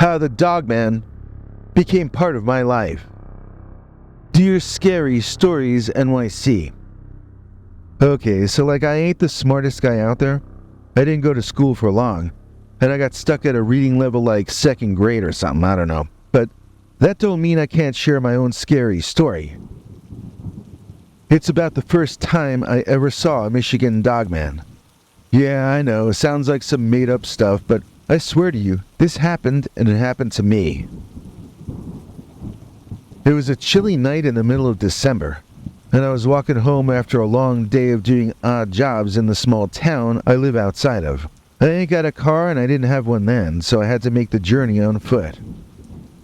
how the Dogman became part of my life. Dear Scary Stories NYC. Okay, so I ain't the smartest guy out there. I didn't go to school for long, and I got stuck at a reading level like 2nd grade or something, I don't know. But that don't mean I can't share my own scary story. It's about the first time I ever saw a Michigan Dogman. Yeah, I know, sounds like some made-up stuff, but I swear to you, this happened, and it happened to me. It was a chilly night in the middle of December, and I was walking home after a long day of doing odd jobs in the small town I live outside of. I ain't got a car, and I didn't have one then, so I had to make the journey on foot.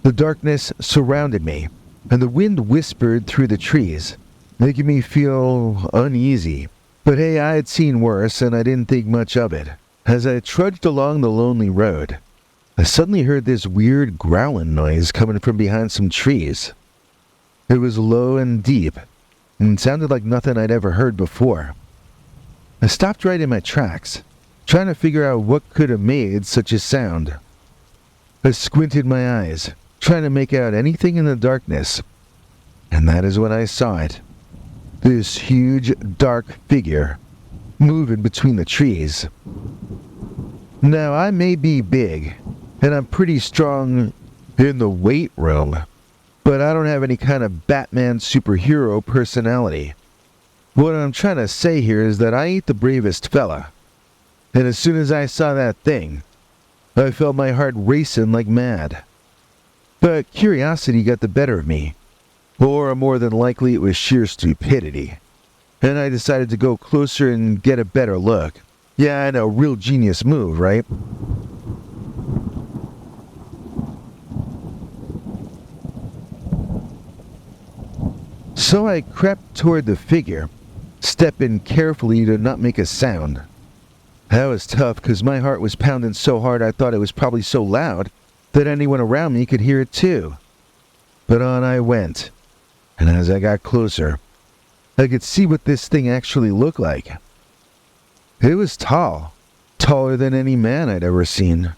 The darkness surrounded me, and the wind whispered through the trees, making me feel uneasy. But hey, I had seen worse, and I didn't think much of it. As I trudged along the lonely road, I suddenly heard this weird growling noise coming from behind some trees. It was low and deep, and sounded like nothing I'd ever heard before. I stopped right in my tracks, trying to figure out what could have made such a sound. I squinted my eyes, trying to make out anything in the darkness, and that is when I saw it. This huge, dark figure moving between the trees. Now, I may be big, and I'm pretty strong in the weight room, but I don't have any kind of Batman superhero personality. What I'm trying to say here is that I ain't the bravest fella. And as soon as I saw that thing, I felt my heart racing like mad. But curiosity got the better of me. Or more than likely it was sheer stupidity. And I decided to go closer and get a better look. Yeah, I know, real genius move, right? So I crept toward the figure, stepping carefully to not make a sound. That was tough because my heart was pounding so hard I thought it was probably so loud that anyone around me could hear it too. But on I went. And as I got closer, I could see what this thing actually looked like. It was tall, taller than any man I'd ever seen.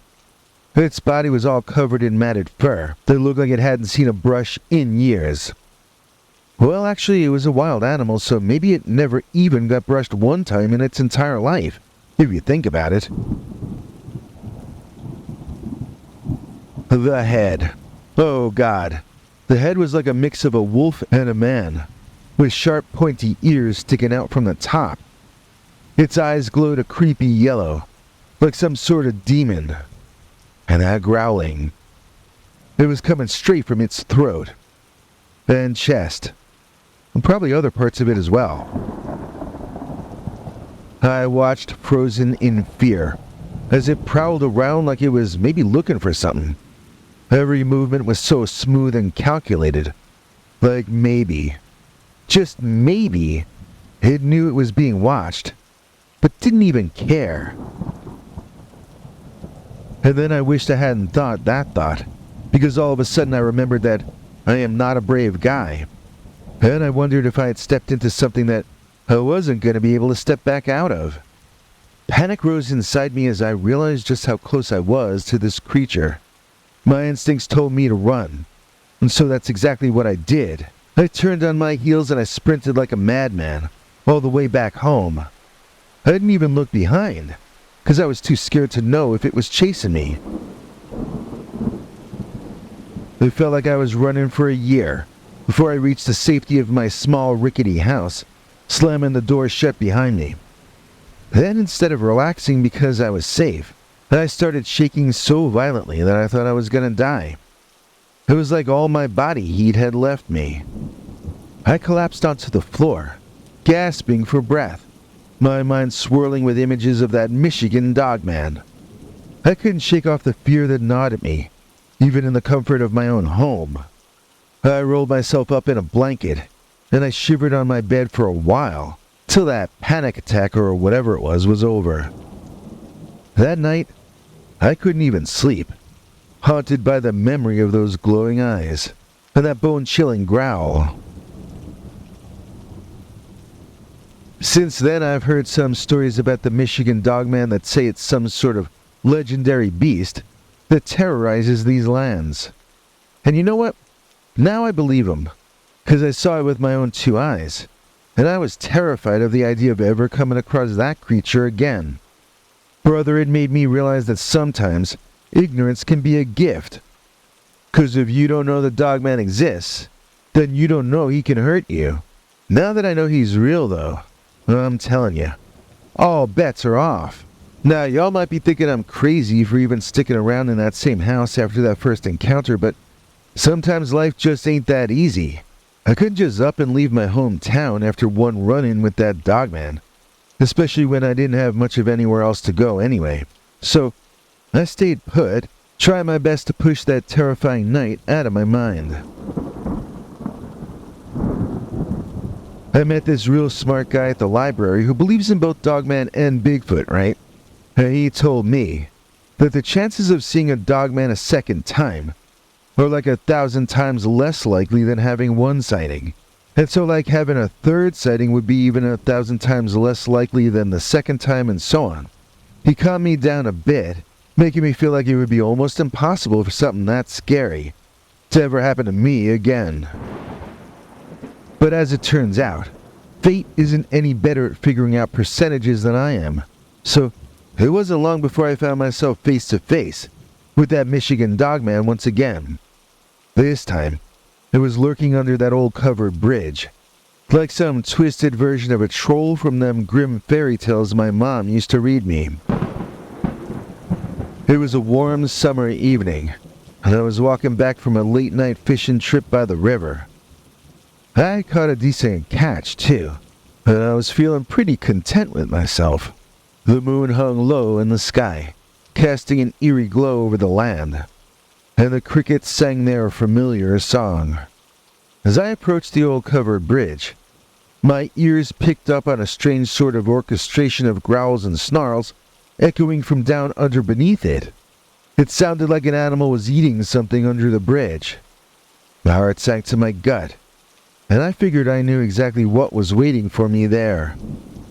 Its body was all covered in matted fur that looked like it hadn't seen a brush in years. Well, actually, it was a wild animal, so maybe it never even got brushed one time in its entire life, if you think about it. The head. Oh, God. The head was like a mix of a wolf and a man, with sharp pointy ears sticking out from the top. Its eyes glowed a creepy yellow, like some sort of demon. And that growling. It was coming straight from its throat, and chest, and probably other parts of it as well. I watched frozen in fear, as it prowled around like it was maybe looking for something. Every movement was so smooth and calculated. Like maybe, just maybe, it knew it was being watched, but didn't even care. And then I wished I hadn't thought that thought, because all of a sudden I remembered that I am not a brave guy. And I wondered if I had stepped into something that I wasn't going to be able to step back out of. Panic rose inside me as I realized just how close I was to this creature. My instincts told me to run, and so that's exactly what I did. I turned on my heels and I sprinted like a madman, all the way back home. I didn't even look behind, because I was too scared to know if it was chasing me. It felt like I was running for a year, before I reached the safety of my small rickety house, slamming the door shut behind me. Then, instead of relaxing because I was safe, I started shaking so violently that I thought I was going to die. It was like all my body heat had left me. I collapsed onto the floor, gasping for breath, my mind swirling with images of that Michigan Dogman. I couldn't shake off the fear that gnawed at me, even in the comfort of my own home. I rolled myself up in a blanket, and I shivered on my bed for a while, till that panic attack or whatever it was over. That night, I couldn't even sleep, haunted by the memory of those glowing eyes and that bone-chilling growl. Since then, I've heard some stories about the Michigan Dogman that say it's some sort of legendary beast, that terrorizes these lands. And you know what? Now I believe him, 'cause I saw it with my own two eyes, and I was terrified of the idea of ever coming across that creature again. Brother, it made me realize that sometimes ignorance can be a gift. 'Cause if you don't know the Dogman exists, then you don't know he can hurt you. Now that I know he's real, though, I'm telling you, all bets are off. Now, y'all might be thinking I'm crazy for even sticking around in that same house after that first encounter, but sometimes life just ain't that easy. I couldn't just up and leave my hometown after one run-in with that Dogman, especially when I didn't have much of anywhere else to go anyway. So, I stayed put, trying my best to push that terrifying night out of my mind. I met this real smart guy at the library who believes in both Dogman and Bigfoot, right? And he told me that the chances of seeing a Dogman a second time are like 1,000 times less likely than having one sighting. And so like having a third sighting would be even 1,000 times less likely than the second time, and so on. He calmed me down a bit, making me feel like it would be almost impossible for something that scary to ever happen to me again. But as it turns out, fate isn't any better at figuring out percentages than I am. So it wasn't long before I found myself face to face with that Michigan Dogman once again. This time, it was lurking under that old covered bridge, like some twisted version of a troll from them grim fairy tales my mom used to read me. It was a warm summer evening, and I was walking back from a late night fishing trip by the river. I caught a decent catch, too, and I was feeling pretty content with myself. The moon hung low in the sky, casting an eerie glow over the land, and the crickets sang their familiar song. As I approached the old covered bridge, my ears picked up on a strange sort of orchestration of growls and snarls echoing from down under beneath it. It sounded like an animal was eating something under the bridge. My heart sank to my gut, and I figured I knew exactly what was waiting for me there.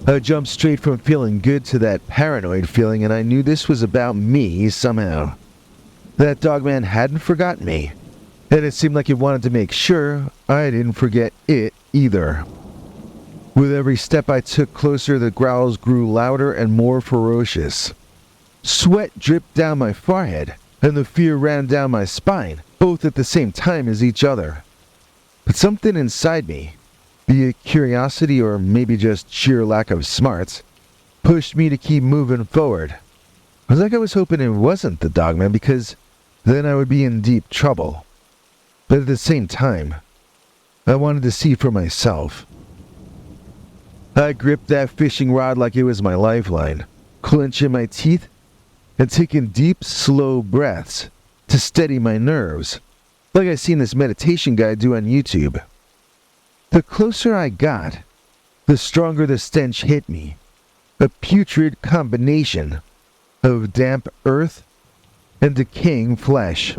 I jumped straight from feeling good to that paranoid feeling, and I knew this was about me somehow. That Dogman hadn't forgotten me, and it seemed like it wanted to make sure I didn't forget it either. With every step I took closer, the growls grew louder and more ferocious. Sweat dripped down my forehead, and the fear ran down my spine, both at the same time as each other. But something inside me, be it curiosity or maybe just sheer lack of smarts, pushed me to keep moving forward. It was like I was hoping it wasn't the Dogman, because then I would be in deep trouble. But at the same time, I wanted to see for myself. I gripped that fishing rod like it was my lifeline, clenching my teeth and taking deep, slow breaths to steady my nerves, like I seen this meditation guy do on YouTube. The closer I got, the stronger the stench hit me, a putrid combination of damp earth and decaying flesh.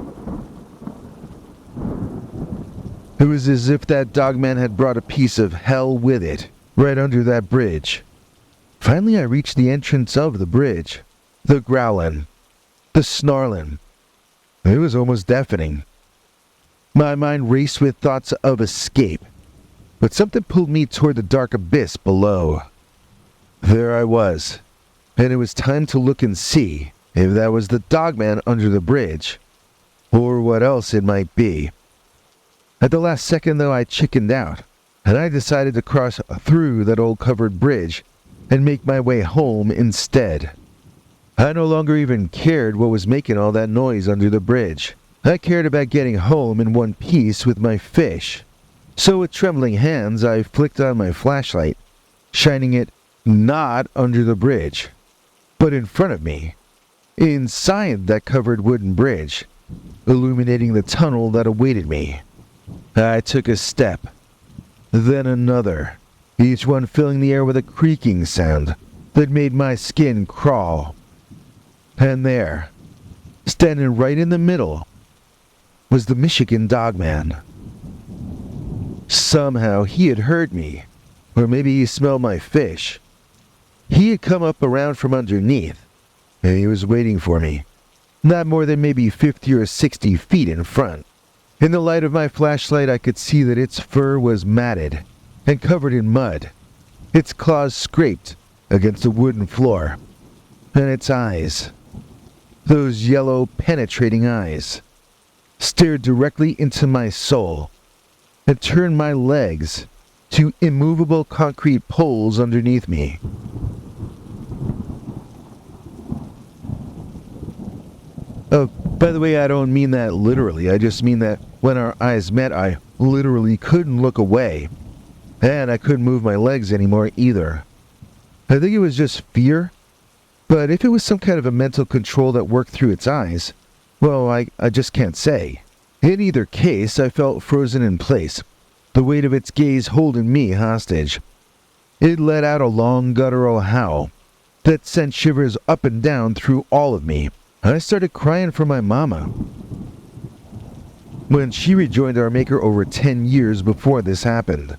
It was as if that Dogman had brought a piece of hell with it, right under that bridge. Finally, I reached the entrance of the bridge. The growling, the snarling. It was almost deafening. My mind raced with thoughts of escape, but something pulled me toward the dark abyss below. There I was, and it was time to look and see if that was the Dogman under the bridge, or what else it might be. At the last second, though, I chickened out, and I decided to cross through that old covered bridge and make my way home instead. I no longer even cared what was making all that noise under the bridge. I cared about getting home in one piece with my fish. So with trembling hands, I flicked on my flashlight, shining it not under the bridge, but in front of me, inside that covered wooden bridge, illuminating the tunnel that awaited me. I took a step, then another, each one filling the air with a creaking sound that made my skin crawl. And there, standing right in the middle, was the Michigan Dogman. Somehow he had heard me, or maybe he smelled my fish. He had come up around from underneath, and he was waiting for me. not more than maybe 50 or 60 feet in front. In the light of my flashlight, I could see that its fur was matted and covered in mud, its claws scraped against the wooden floor, and its eyes, those yellow, penetrating eyes, stared directly into my soul and turned my legs to immovable concrete poles underneath me. By the way, I don't mean that literally. I just mean that when our eyes met, I literally couldn't look away. And I couldn't move my legs anymore either. I think it was just fear. But if it was some kind of a mental control that worked through its eyes, well, I just can't say. In either case, I felt frozen in place, the weight of its gaze holding me hostage. It let out a long guttural howl that sent shivers up and down through all of me. I started crying for my mama. When she rejoined our maker over 10 years before this happened.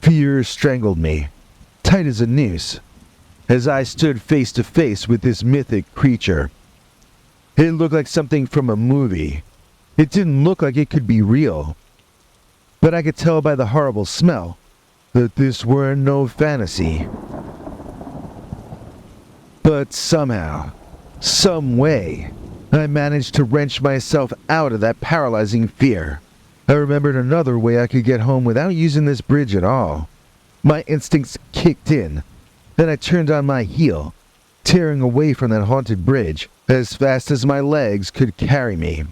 Fear strangled me, tight as a noose, as I stood face to face with this mythic creature. It looked like something from a movie. It didn't look like it could be real. But I could tell by the horrible smell that this were no fantasy. But somehow, some way, I managed to wrench myself out of that paralyzing fear. I remembered another way I could get home without using this bridge at all. My instincts kicked in, and I turned on my heel, tearing away from that haunted bridge as fast as my legs could carry me.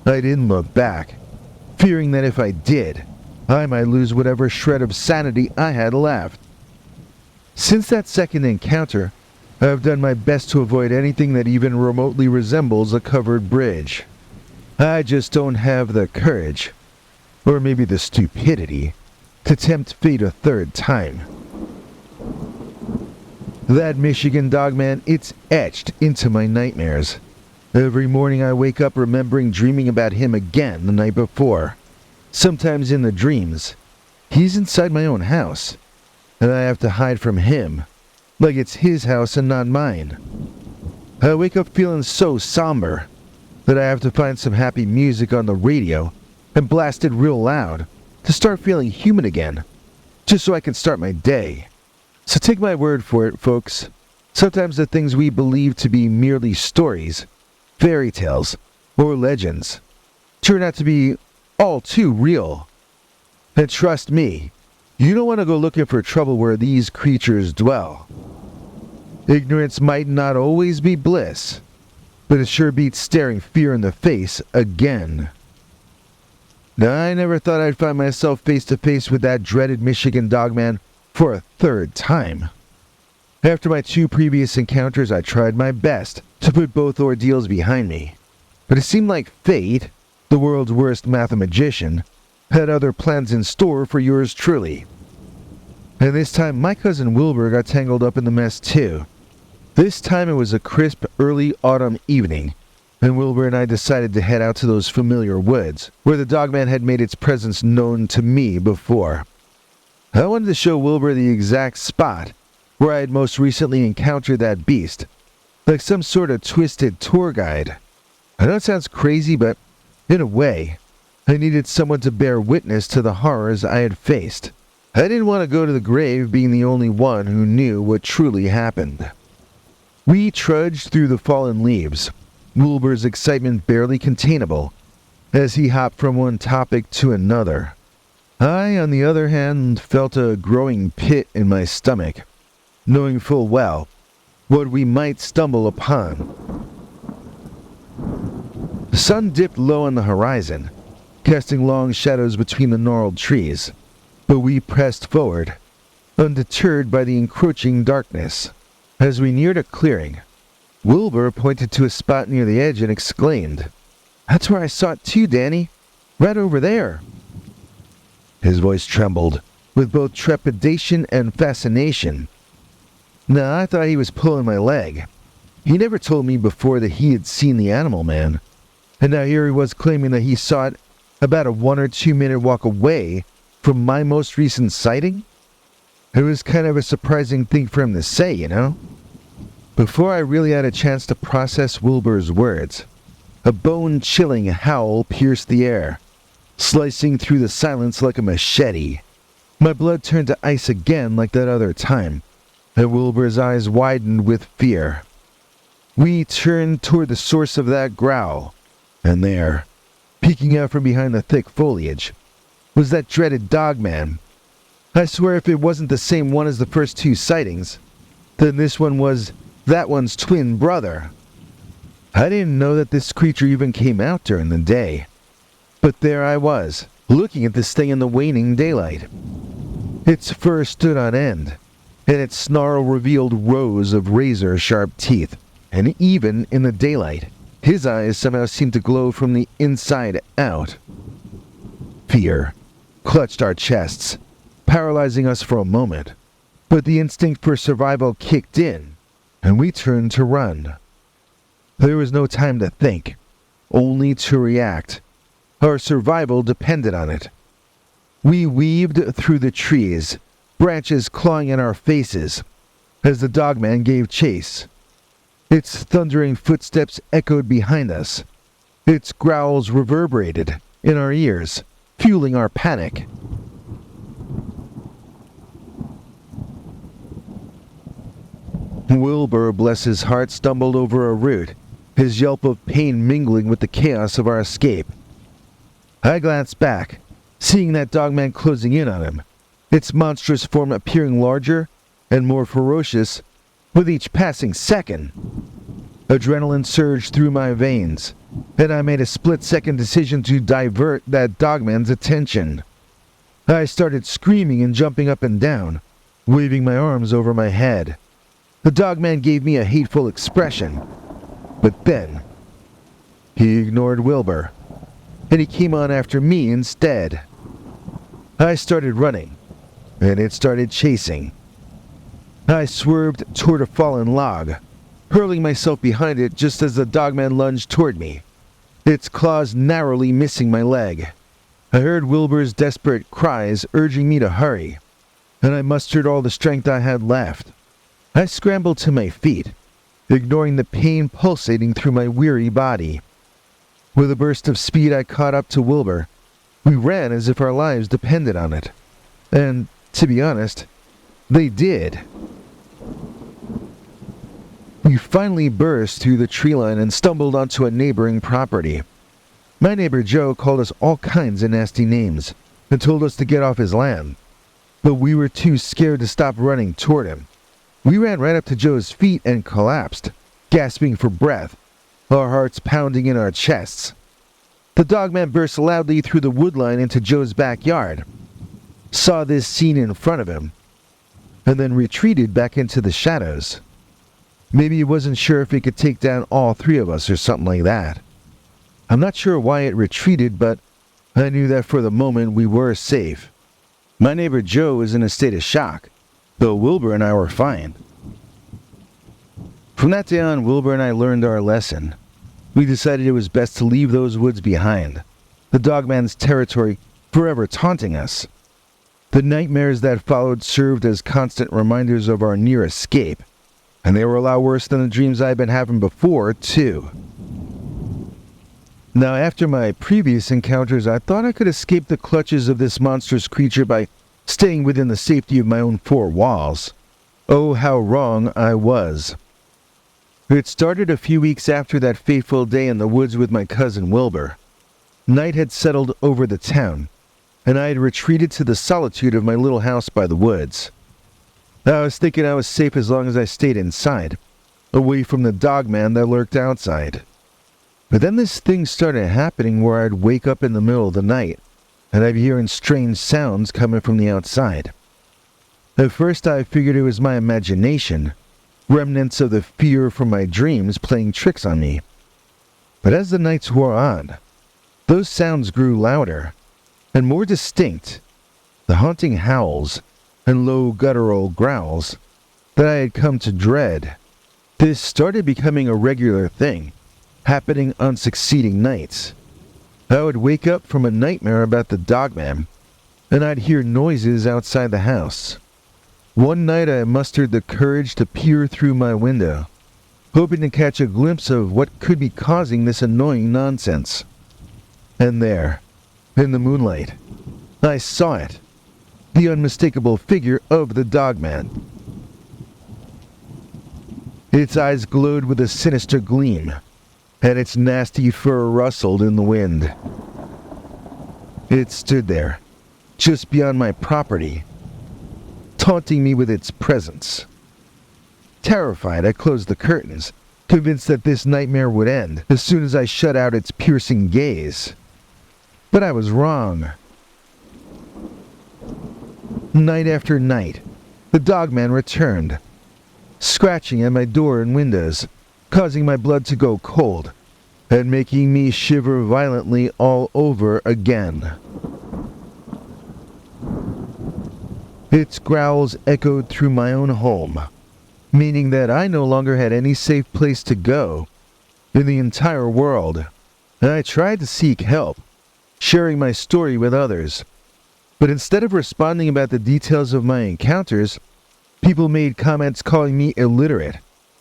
I didn't look back, fearing that if I did, I might lose whatever shred of sanity I had left. Since that second encounter, I've done my best to avoid anything that even remotely resembles a covered bridge. I just don't have the courage, or maybe the stupidity, to tempt fate a third time. That Michigan Dogman, it's etched into my nightmares. Every morning I wake up remembering dreaming about him again the night before. Sometimes in the dreams, he's inside my own house, and I have to hide from him, like it's his house and not mine. I wake up feeling so somber that I have to find some happy music on the radio and blast it real loud to start feeling human again, just so I can start my day. So take my word for it, folks. Sometimes the things we believe to be merely stories, fairy tales, or legends turn out to be all too real. And trust me, you don't want to go looking for trouble where these creatures dwell. Ignorance might not always be bliss, but it sure beats staring fear in the face again. Now, I never thought I'd find myself face to face with that dreaded Michigan Dogman for a third time. After my 2 previous encounters, I tried my best to put both ordeals behind me. But it seemed like fate, the world's worst mathematician, had other plans in store for yours truly. And this time, my cousin Wilbur got tangled up in the mess too. This time it was a crisp, early autumn evening, and Wilbur and I decided to head out to those familiar woods, where the Dogman had made its presence known to me before. I wanted to show Wilbur the exact spot where I had most recently encountered that beast, like some sort of twisted tour guide. I know it sounds crazy, but in a way, I needed someone to bear witness to the horrors I had faced. I didn't want to go to the grave being the only one who knew what truly happened. We trudged through the fallen leaves, Wilbur's excitement barely containable, as he hopped from one topic to another. I, on the other hand, felt a growing pit in my stomach, knowing full well what we might stumble upon. The sun dipped low on the horizon, casting long shadows between the gnarled trees, but we pressed forward, undeterred by the encroaching darkness. As we neared a clearing, Wilbur pointed to a spot near the edge and exclaimed, "That's where I saw it too, Danny. Right over there." His voice trembled, with both trepidation and fascination. Now, I thought he was pulling my leg. He never told me before that he had seen the animal man, and now here he was claiming that he saw it about a 1 or 2 minute walk away from my most recent sighting. It was kind of a surprising thing for him to say, you know? Before I really had a chance to process Wilbur's words, a bone-chilling howl pierced the air, slicing through the silence like a machete. My blood turned to ice again like that other time, and Wilbur's eyes widened with fear. We turned toward the source of that growl, and there, peeking out from behind the thick foliage, was that dreaded Dogman. I swear if it wasn't the same one as the first two sightings, then this one was that one's twin brother. I didn't know that this creature even came out during the day. But there I was, looking at this thing in the waning daylight. Its fur stood on end, and its snarl revealed rows of razor-sharp teeth. And even in the daylight, his eyes somehow seemed to glow from the inside out. Fear clutched our chests, paralyzing us for a moment. But the instinct for survival kicked in, and we turned to run. There was no time to think, only to react. Our survival depended on it. We weaved through the trees, branches clawing in our faces, as the Dogman gave chase. Its thundering footsteps echoed behind us. Its growls reverberated in our ears, fueling our panic. Wilbur, bless his heart, stumbled over a root, his yelp of pain mingling with the chaos of our escape. I glanced back, seeing that Dogman closing in on him, its monstrous form appearing larger and more ferocious with each passing second. Adrenaline surged through my veins, and I made a split-second decision to divert that Dogman's attention. I started screaming and jumping up and down, waving my arms over my head. The Dogman gave me a hateful expression, but then he ignored Wilbur, and he came on after me instead. I started running, and it started chasing. I swerved toward a fallen log, hurling myself behind it just as the Dogman lunged toward me, its claws narrowly missing my leg. I heard Wilbur's desperate cries urging me to hurry, and I mustered all the strength I had left. I scrambled to my feet, ignoring the pain pulsating through my weary body. With a burst of speed, I caught up to Wilbur. We ran as if our lives depended on it. And, to be honest, they did. We finally burst through the tree line and stumbled onto a neighboring property. My neighbor Joe called us all kinds of nasty names and told us to get off his land, but we were too scared to stop running toward him. We ran right up to Joe's feet and collapsed, gasping for breath, our hearts pounding in our chests. The Dogman burst loudly through the woodline into Joe's backyard, saw this scene in front of him, and then retreated back into the shadows. Maybe he wasn't sure if he could take down all three of us or something like that. I'm not sure why it retreated, but I knew that for the moment we were safe. My neighbor Joe was in a state of shock, though Wilbur and I were fine. From that day on, Wilbur and I learned our lesson. We decided it was best to leave those woods behind, the Dogman's territory forever taunting us. The nightmares that followed served as constant reminders of our near escape, and they were a lot worse than the dreams I'd been having before, too. Now, after my previous encounters, I thought I could escape the clutches of this monstrous creature by staying within the safety of my own four walls. Oh, how wrong I was. It started a few weeks after that fateful day in the woods with my cousin Wilbur. Night had settled over the town, and I had retreated to the solitude of my little house by the woods. I was thinking I was safe as long as I stayed inside, away from the Dogman that lurked outside. But then this thing started happening where I'd wake up in the middle of the night, and I'd be hearing strange sounds coming from the outside. At first I figured it was my imagination, remnants of the fear from my dreams playing tricks on me. But as the nights wore on, those sounds grew louder and more distinct, the haunting howls and low guttural growls that I had come to dread. This started becoming a regular thing, happening on succeeding nights. I would wake up from a nightmare about the Dogman, and I'd hear noises outside the house. One night I mustered the courage to peer through my window, hoping to catch a glimpse of what could be causing this annoying nonsense. And there, in the moonlight, I saw it. The unmistakable figure of the Dogman. Its eyes glowed with a sinister gleam, and its nasty fur rustled in the wind. It stood there, just beyond my property, taunting me with its presence. Terrified, I closed the curtains, convinced that this nightmare would end as soon as I shut out its piercing gaze. But I was wrong. Night after night, the Dogman returned, scratching at my door and windows, causing my blood to go cold, and making me shiver violently all over again. Its growls echoed through my own home, meaning that I no longer had any safe place to go in the entire world. And I tried to seek help, sharing my story with others. But instead of responding about the details of my encounters, people made comments calling me illiterate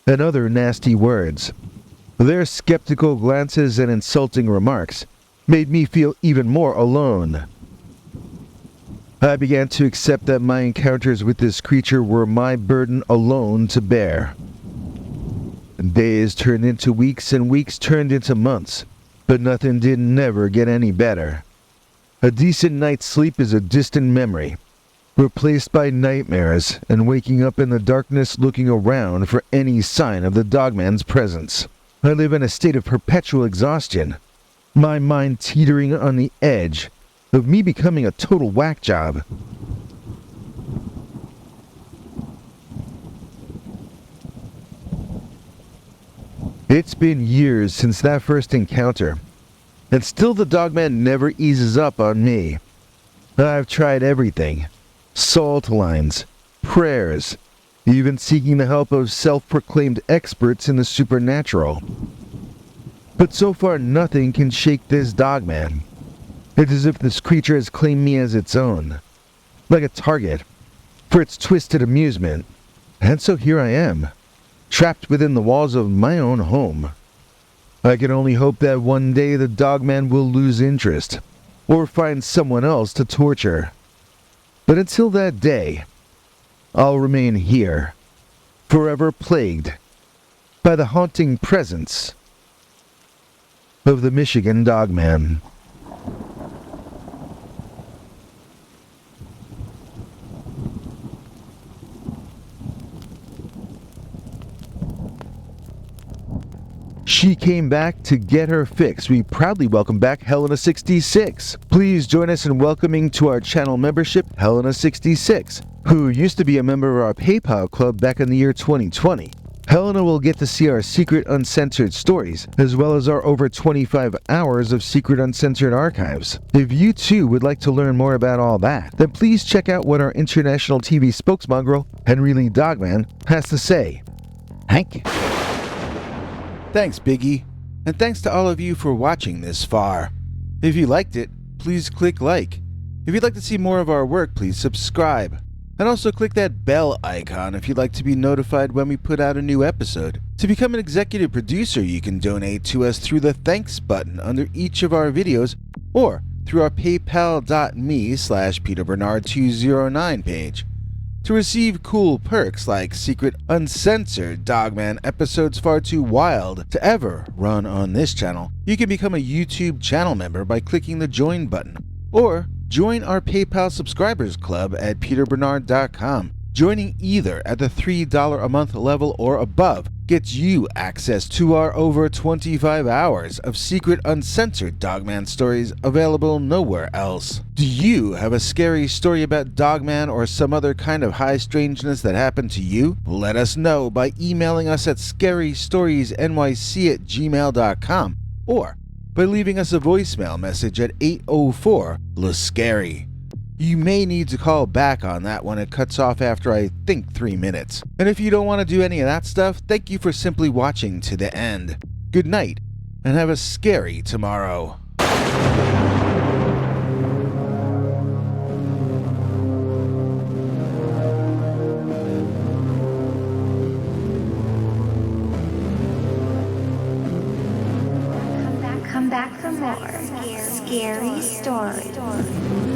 and other nasty words. Their skeptical glances and insulting remarks made me feel even more alone. I began to accept that my encounters with this creature were my burden alone to bear. Days turned into weeks and weeks turned into months, but nothing did never get any better. A decent night's sleep is a distant memory, replaced by nightmares and waking up in the darkness looking around for any sign of the Dogman's presence. I live in a state of perpetual exhaustion, my mind teetering on the edge of me becoming a total whack job. It's been years since that first encounter, and still the Dogman never eases up on me. I've tried everything. Salt lines, prayers, even seeking the help of self-proclaimed experts in the supernatural. But so far nothing can shake this Dogman. It's as if this creature has claimed me as its own, like a target for its twisted amusement. And so here I am, trapped within the walls of my own home. I can only hope that one day the Dogman will lose interest, or find someone else to torture. But until that day, I'll remain here, forever plagued by the haunting presence of the Michigan Dogman. She came back to get her fix. We proudly welcome back Helena66. Please join us in welcoming to our channel membership Helena66, who used to be a member of our PayPal club back in the year 2020. Helena will get to see our secret uncensored stories, as well as our over 25 hours of secret uncensored archives. If you too would like to learn more about all that, then please check out what our international TV spokesmongrel, Henry Lee Dogman, has to say. Hank? Thanks, Biggie, and thanks to all of you for watching this far. If you liked it, please click like. If you'd like to see more of our work, please subscribe. And also click that bell icon if you'd like to be notified when we put out a new episode. To become an executive producer, you can donate to us through the thanks button under each of our videos or through our paypal.me/PeterBernard209 page. To receive cool perks like secret uncensored Dogman episodes far too wild to ever run on this channel, you can become a YouTube channel member by clicking the join button, or join our PayPal subscribers club at peterbernard.com. Joining either at the $3 a month level or above gets you access to our over 25 hours of secret uncensored Dogman stories available nowhere else. Do you have a scary story about Dogman or some other kind of high strangeness that happened to you? Let us know by emailing us at scarystoriesnyc@gmail.com or by leaving us a voicemail message at 804-LA-SCARY. You may need to call back on that one. It cuts off after I think 3 minutes. And if you don't want to do any of that stuff, thank you for simply watching to the end. Good night, and have a scary tomorrow. back for more scary stories.